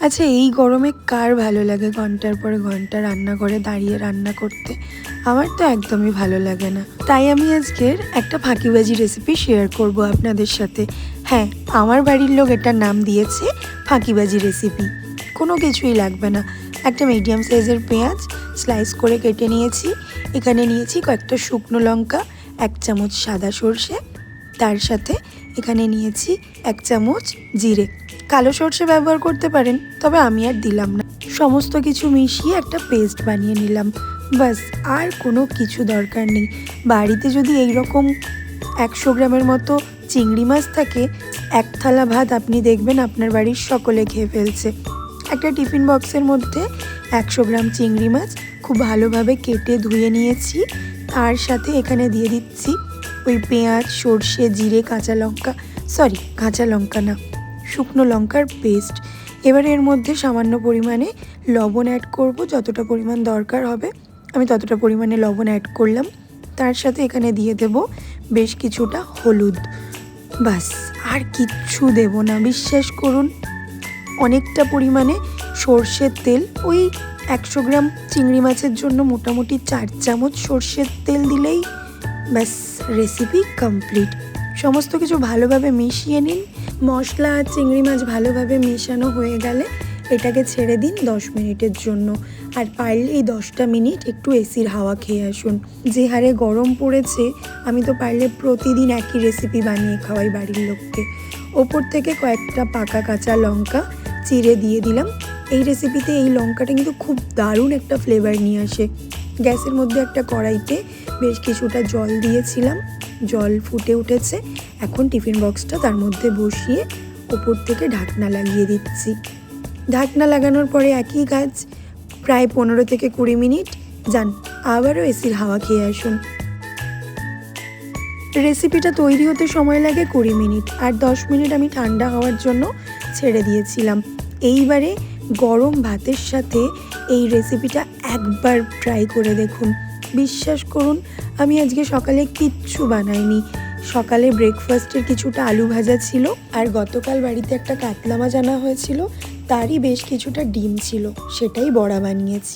আচ্ছা, এই গরমে কার ভালো লাগে ঘন্টার পর ঘন্টা রান্নাঘরে দাঁড়িয়ে রান্না করতে? আমার তো একদমই ভালো লাগে না। তাই আমি আজকের একটা ফাঁকিবাজি রেসিপি শেয়ার করব আপনাদের সাথে। হ্যাঁ, আমার বাড়ির লোক এটার নাম দিয়েছে ফাঁকিবাজি রেসিপি। কোনো কিছুই লাগবে না। একটা মিডিয়াম সাইজের পেঁয়াজ স্লাইস করে কেটে নিয়েছি। এখানে নিয়েছি কয়েকটা শুকনো লঙ্কা, 1 চামচ সাদা সর্ষে, তার সাথে এখানে নিয়েছি 1 চামচ জিরে। কালো সর্ষে ব্যবহার করতে পারেন, তবে আমি আর দিলাম না। সমস্ত কিছু মিশিয়ে একটা পেস্ট বানিয়ে নিলাম। বাস, আর কোনো কিছু দরকার নেই। বাড়িতে যদি এইরকম 100 গ্রামের মতো চিংড়ি মাছ থাকে, 1 থালা ভাত আপনি দেখবেন আপনার বাড়ির সকলে খেয়ে ফেলছে। একটা টিফিন বক্সের মধ্যে 100 গ্রাম চিংড়ি মাছ খুব ভালোভাবে কেটে ধুয়ে নিয়েছি। তার সাথে এখানে দিয়ে দিচ্ছি ওই পেঁয়াজ, সর্ষে, জিরে, কাঁচা লঙ্কা না, শুকনো লঙ্কার পেস্ট। এবার এর মধ্যে সামান্য পরিমাণে লবণ অ্যাড করব, যতটা পরিমাণ দরকার হবে আমি ততটা পরিমাণে লবণ অ্যাড করলাম। তার সাথে এখানে দিয়ে দেব বেশ কিছুটা হলুদ। বাস, আর কিচ্ছু দেব না। বিশ্বাস করুন, অনেকটা পরিমাণে সর্ষের তেল, ওই 100 গ্রাম চিংড়ি মাছের জন্য মোটামুটি 4 চামচ সর্ষের তেল দিলেই ব্যাস রেসিপি কমপ্লিট। সমস্ত কিছু ভালোভাবে মিশিয়ে নিন। মশলা আর চিংড়ি মাছ ভালোভাবে মেশানো হয়ে গেলে এটাকে ছেড়ে দিন 10 মিনিটের জন্য। আর পারলে এই 10টা মিনিট একটু এসির হাওয়া খেয়ে আসুন। যে হারে গরম পড়েছে, আমি তো পারলে প্রতিদিন একই রেসিপি বানিয়ে খাওয়াই বাড়ির লোককে। ওপর থেকে কয়েকটা পাকা কাঁচা লঙ্কা চিড়ে দিয়ে দিলাম। এই রেসিপিতে এই লঙ্কাটা কিন্তু খুব দারুণ একটা ফ্লেভার নিয়ে আসে। গ্যাসের মধ্যে একটা কড়াইতে বেশ কিছুটা জল দিয়েছিলাম, জল ফুটে উঠেছে। এখন টিফিন বক্সটা তার মধ্যে বসিয়ে ওপর থেকে ঢাকনা লাগিয়ে দিচ্ছি। ঢাকনা লাগানোর পরে একই কাজ, প্রায় 15 থেকে 20 মিনিট যান, আবারও এসির হাওয়া খেয়ে আসুন। রেসিপিটা তৈরি হতে সময় লাগে 20 মিনিট, আর 10 মিনিট আমি ঠান্ডা হওয়ার জন্য ছেড়ে দিয়েছিলাম। এইবারে গরম ভাতের সাথে এই রেসিপিটা একবার ট্রাই করে দেখুন। বিশ্বাস করুন, আমি আজকে সকালে কিচ্ছু বানাইনি। সকালে ব্রেকফাস্টের কিছুটা আলু ভাজা ছিল, আর গতকাল বাড়িতে একটা কাতলা মাছ আনা হয়েছিল, তারই বেশ কিছুটা ডিম ছিল, সেটাই বড়া বানিয়েছি।